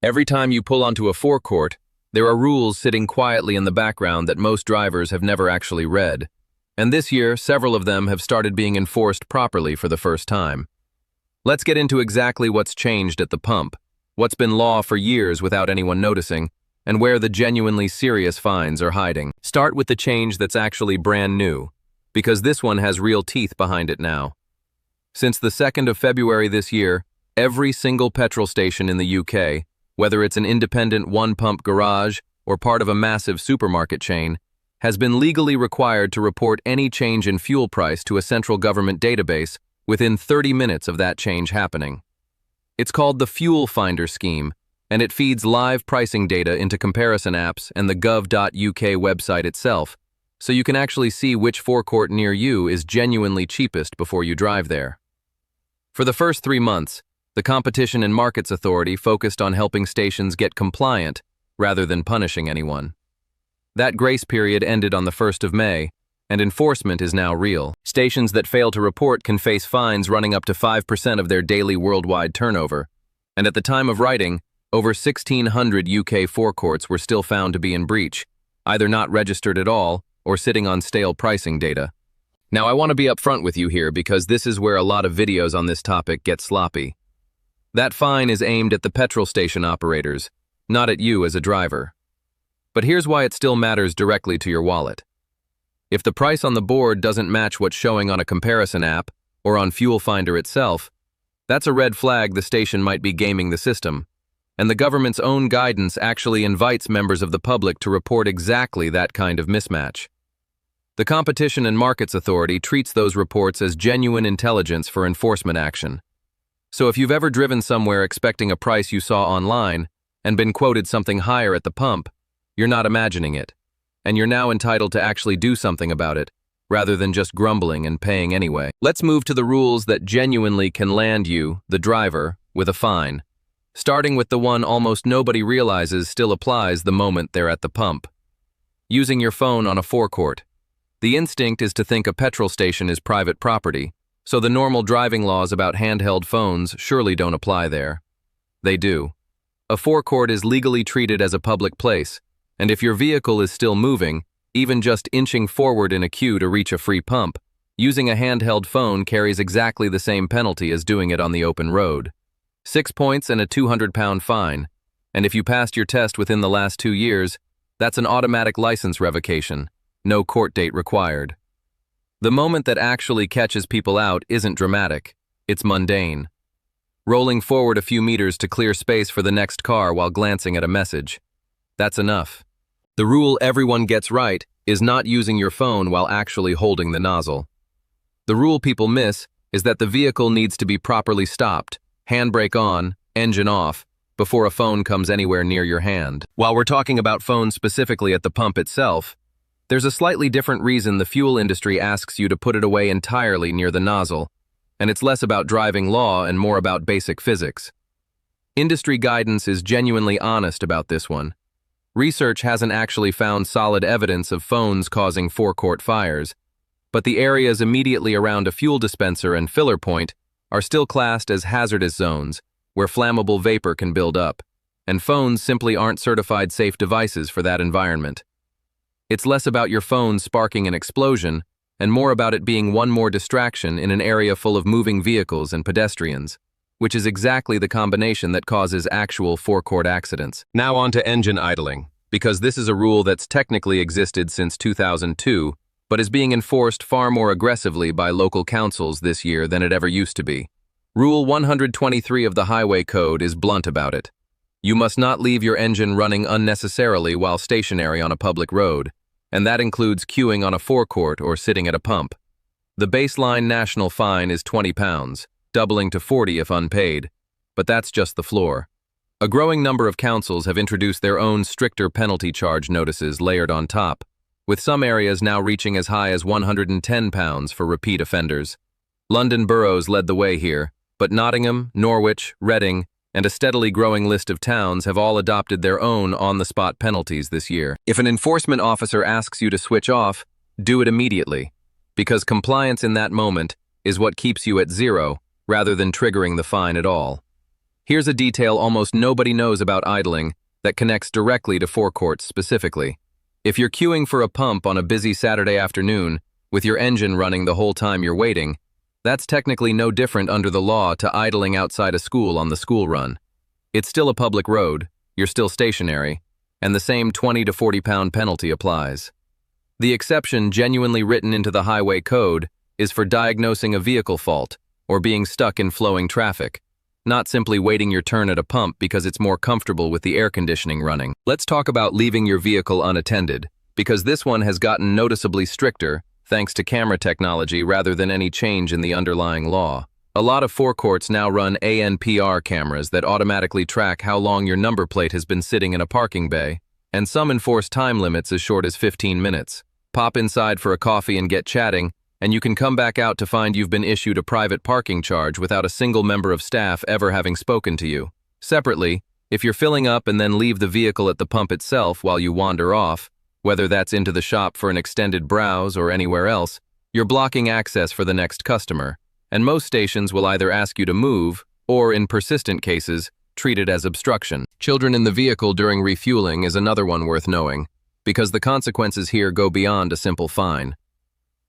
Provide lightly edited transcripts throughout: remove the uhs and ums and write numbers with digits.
Every time you pull onto a forecourt, there are rules sitting quietly in the background that most drivers have never actually read. And this year, several of them have started being enforced properly for the first time. Let's get into exactly what's changed at the pump, what's been law for years without anyone noticing, and where the genuinely serious fines are hiding. Start with the change that's actually brand new, because this one has real teeth behind it now. Since the 2nd of February this year, every single petrol station in the UK, whether it's an independent one-pump garage or part of a massive supermarket chain, has been legally required to report any change in fuel price to a central government database within 30 minutes of that change happening. It's called the Fuel Finder scheme, and it feeds live pricing data into comparison apps and the gov.uk website itself, so you can actually see which forecourt near you is genuinely cheapest before you drive there. For the first 3 months, the Competition and Markets Authority focused on helping stations get compliant rather than punishing anyone. That grace period ended on the 1st of May, and enforcement is now real. Stations that fail to report can face fines running up to 5% of their daily worldwide turnover, and at the time of writing, over 1,600 UK forecourts were still found to be in breach, either not registered at all or sitting on stale pricing data. Now, I want to be upfront with you here because this is where a lot of videos on this topic get sloppy. That fine is aimed at the petrol station operators, not at you as a driver. But here's why it still matters directly to your wallet. If the price on the board doesn't match what's showing on a comparison app or on Fuel Finder itself, that's a red flag the station might be gaming the system, and the government's own guidance actually invites members of the public to report exactly that kind of mismatch. The Competition and Markets Authority treats those reports as genuine intelligence for enforcement action. So if you've ever driven somewhere expecting a price you saw online and been quoted something higher at the pump, you're not imagining it, and you're now entitled to actually do something about it, rather than just grumbling and paying anyway. Let's move to the rules that genuinely can land you, the driver, with a fine, starting with the one almost nobody realizes still applies the moment they're at the pump. Using your phone on a forecourt. The instinct is to think a petrol station is private property, so the normal driving laws about handheld phones surely don't apply there. They do. A forecourt is legally treated as a public place, and if your vehicle is still moving, even just inching forward in a queue to reach a free pump, using a handheld phone carries exactly the same penalty as doing it on the open road. 6 points and a £200 fine, and if you passed your test within the last 2 years, that's an automatic license revocation, no court date required. The moment that actually catches people out isn't dramatic, it's mundane. Rolling forward a few meters to clear space for the next car while glancing at a message. That's enough. The rule everyone gets right is not using your phone while actually holding the nozzle. The rule people miss is that the vehicle needs to be properly stopped, handbrake on, engine off, before a phone comes anywhere near your hand. While we're talking about phones specifically at the pump itself, there's a slightly different reason the fuel industry asks you to put it away entirely near the nozzle, and it's less about driving law and more about basic physics. Industry guidance is genuinely honest about this one. Research hasn't actually found solid evidence of phones causing forecourt fires, but the areas immediately around a fuel dispenser and filler point are still classed as hazardous zones, where flammable vapor can build up, and phones simply aren't certified safe devices for that environment. It's less about your phone sparking an explosion, and more about it being one more distraction in an area full of moving vehicles and pedestrians, which is exactly the combination that causes actual forecourt accidents. Now on to engine idling, because this is a rule that's technically existed since 2002, but is being enforced far more aggressively by local councils this year than it ever used to be. Rule 123 of the Highway Code is blunt about it. You must not leave your engine running unnecessarily while stationary on a public road, and that includes queuing on a forecourt or sitting at a pump. The baseline national fine is £20, doubling to £40 if unpaid, but that's just the floor. A growing number of councils have introduced their own stricter penalty charge notices layered on top, with some areas now reaching as high as £110 for repeat offenders. London boroughs led the way here, but Nottingham, Norwich, Reading, and a steadily growing list of towns have all adopted their own on-the-spot penalties this year. If an enforcement officer asks you to switch off, do it immediately, because compliance in that moment is what keeps you at zero rather than triggering the fine at all. Here's a detail almost nobody knows about idling that connects directly to forecourts specifically. If you're queuing for a pump on a busy Saturday afternoon, with your engine running the whole time you're waiting, that's technically no different under the law to idling outside a school on the school run. It's still a public road, you're still stationary, and the same 20 to 40-pound penalty applies. The exception genuinely written into the highway code is for diagnosing a vehicle fault or being stuck in flowing traffic, not simply waiting your turn at a pump because it's more comfortable with the air conditioning running. Let's talk about leaving your vehicle unattended, because this one has gotten noticeably stricter thanks to camera technology rather than any change in the underlying law. A lot of forecourts now run ANPR cameras that automatically track how long your number plate has been sitting in a parking bay, and some enforce time limits as short as 15 minutes. Pop inside for a coffee and get chatting, and you can come back out to find you've been issued a private parking charge without a single member of staff ever having spoken to you. Separately, if you're filling up and then leave the vehicle at the pump itself while you wander off, whether that's into the shop for an extended browse or anywhere else, you're blocking access for the next customer, and most stations will either ask you to move or, in persistent cases, treat it as obstruction. Children in the vehicle during refueling is another one worth knowing, because the consequences here go beyond a simple fine.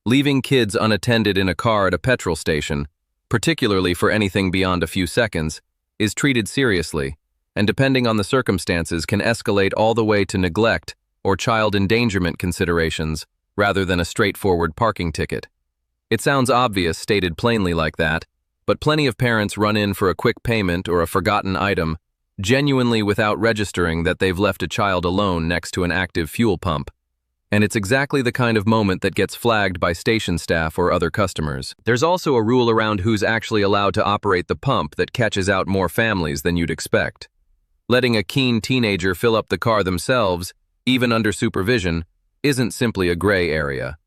Leaving kids unattended in a car at a petrol station, particularly for anything beyond a few seconds, is treated seriously, and depending on the circumstances can escalate all the way to neglect or child endangerment considerations rather than a straightforward parking ticket. It sounds obvious stated plainly like that, but plenty of parents run in for a quick payment or a forgotten item, genuinely without registering that they've left a child alone next to an active fuel pump. And it's exactly the kind of moment that gets flagged by station staff or other customers. There's also a rule around who's actually allowed to operate the pump that catches out more families than you'd expect. Letting a keen teenager fill up the car themselves, even under supervision, isn't simply a gray area.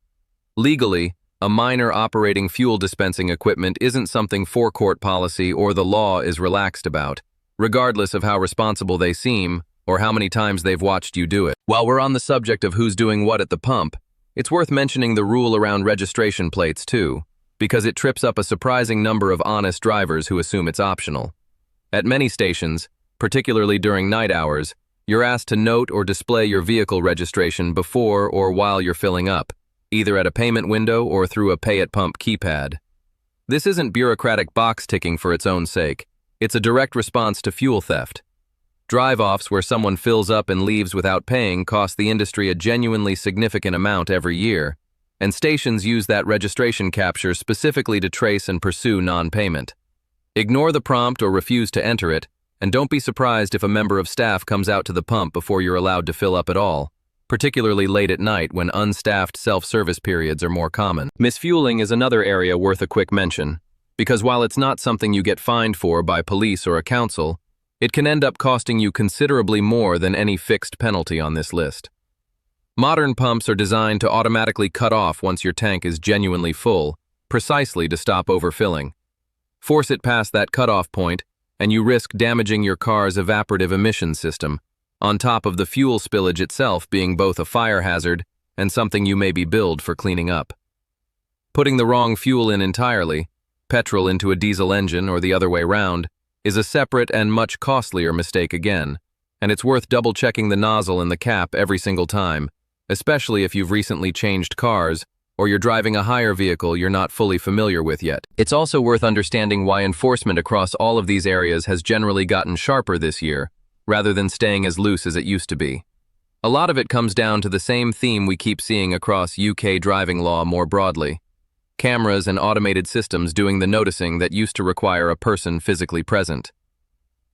Legally, a minor operating fuel dispensing equipment isn't something forecourt policy or the law is relaxed about, regardless of how responsible they seem or how many times they've watched you do it. While we're on the subject of who's doing what at the pump, it's worth mentioning the rule around registration plates too, because it trips up a surprising number of honest drivers who assume it's optional. At many stations, particularly during night hours, you're asked to note or display your vehicle registration before or while you're filling up, either at a payment window or through a pay-at-pump keypad. This isn't bureaucratic box ticking for its own sake. It's a direct response to fuel theft. Drive-offs where someone fills up and leaves without paying cost the industry a genuinely significant amount every year, and stations use that registration capture specifically to trace and pursue non-payment. Ignore the prompt or refuse to enter it, and don't be surprised if a member of staff comes out to the pump before you're allowed to fill up at all, particularly late at night when unstaffed self-service periods are more common. Misfueling is another area worth a quick mention, because while it's not something you get fined for by police or a council, it can end up costing you considerably more than any fixed penalty on this list. Modern pumps are designed to automatically cut off once your tank is genuinely full, precisely to stop overfilling. Force it past that cutoff point, and you risk damaging your car's evaporative emission system, on top of the fuel spillage itself being both a fire hazard and something you may be billed for cleaning up. Putting the wrong fuel in entirely, petrol into a diesel engine or the other way round, is a separate and much costlier mistake again, and it's worth double-checking the nozzle and the cap every single time, especially if you've recently changed cars or you're driving a higher vehicle you're not fully familiar with yet. It's also worth understanding why enforcement across all of these areas has generally gotten sharper this year, rather than staying as loose as it used to be. A lot of it comes down to the same theme we keep seeing across UK driving law more broadly. Cameras and automated systems doing the noticing that used to require a person physically present.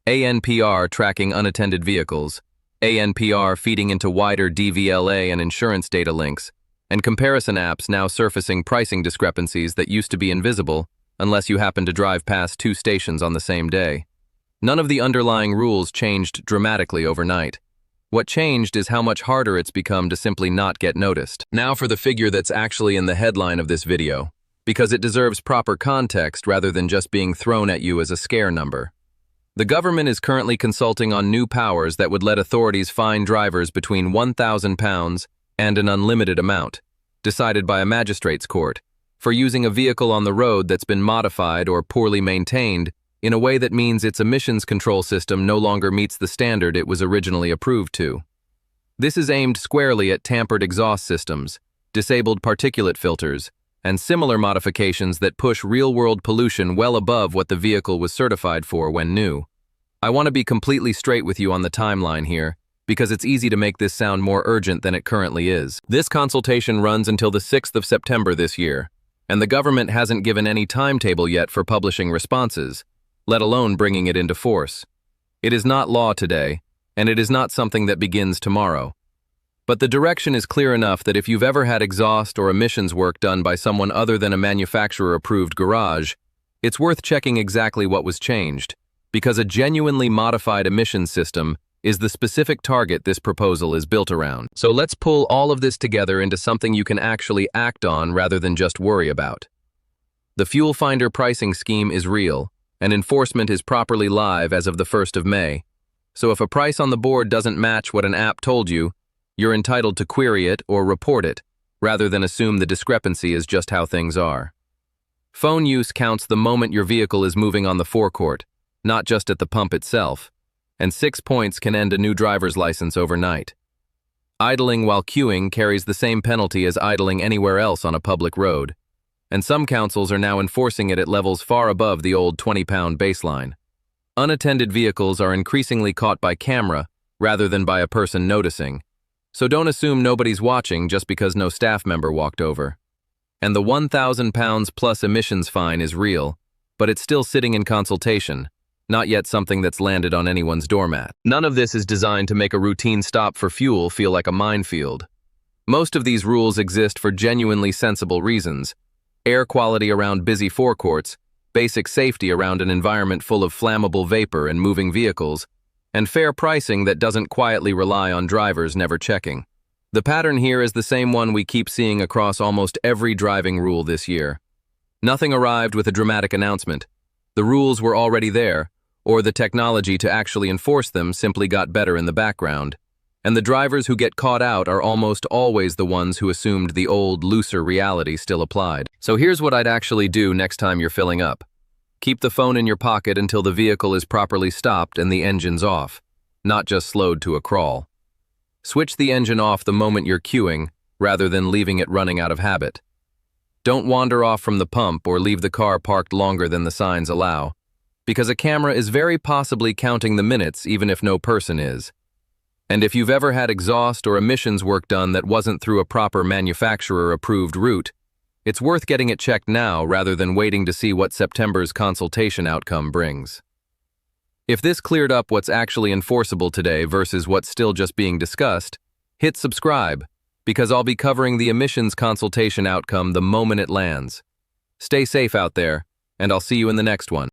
ANPR tracking unattended vehicles, ANPR feeding into wider DVLA and insurance data links, and comparison apps now surfacing pricing discrepancies that used to be invisible unless you happen to drive past two stations on the same day. None of the underlying rules changed dramatically overnight. What changed is how much harder it's become to simply not get noticed. Now for the figure that's actually in the headline of this video, because it deserves proper context rather than just being thrown at you as a scare number. The government is currently consulting on new powers that would let authorities fine drivers between £1,000 and an unlimited amount, decided by a magistrate's court, for using a vehicle on the road that's been modified or poorly maintained in a way that means its emissions control system no longer meets the standard it was originally approved to. This is aimed squarely at tampered exhaust systems, disabled particulate filters, and similar modifications that push real-world pollution well above what the vehicle was certified for when new. I want to be completely straight with you on the timeline here, because it's easy to make this sound more urgent than it currently is. This consultation runs until the 6th of September this year, and the government hasn't given any timetable yet for publishing responses, let alone bringing it into force. It is not law today, and it is not something that begins tomorrow. But the direction is clear enough that if you've ever had exhaust or emissions work done by someone other than a manufacturer-approved garage, it's worth checking exactly what was changed, because a genuinely modified emissions system is the specific target this proposal is built around. So let's pull all of this together into something you can actually act on rather than just worry about. The Fuel Finder pricing scheme is real, and enforcement is properly live as of the 1st of May. So if a price on the board doesn't match what an app told you, you're entitled to query it or report it, rather than assume the discrepancy is just how things are. Phone use counts the moment your vehicle is moving on the forecourt, not just at the pump itself, and 6 points can end a new driver's license overnight. Idling while queuing carries the same penalty as idling anywhere else on a public road, and some councils are now enforcing it at levels far above the old 20-pound baseline. Unattended vehicles are increasingly caught by camera rather than by a person noticing, so don't assume nobody's watching just because no staff member walked over. And the £1,000 plus emissions fine is real, but it's still sitting in consultation, not yet something that's landed on anyone's doormat. None of this is designed to make a routine stop for fuel feel like a minefield. Most of these rules exist for genuinely sensible reasons: air quality around busy forecourts, basic safety around an environment full of flammable vapor and moving vehicles, and fair pricing that doesn't quietly rely on drivers never checking. The pattern here is the same one we keep seeing across almost every driving rule this year. Nothing arrived with a dramatic announcement. The rules were already there, or the technology to actually enforce them simply got better in the background, and the drivers who get caught out are almost always the ones who assumed the old, looser reality still applied. So here's what I'd actually do next time you're filling up. Keep the phone in your pocket until the vehicle is properly stopped and the engine's off, not just slowed to a crawl. Switch the engine off the moment you're queuing, rather than leaving it running out of habit. Don't wander off from the pump or leave the car parked longer than the signs allow, because a camera is very possibly counting the minutes even if no person is. And if you've ever had exhaust or emissions work done that wasn't through a proper manufacturer-approved route, it's worth getting it checked now rather than waiting to see what September's consultation outcome brings. If this cleared up what's actually enforceable today versus what's still just being discussed, hit subscribe, because I'll be covering the emissions consultation outcome the moment it lands. Stay safe out there, and I'll see you in the next one.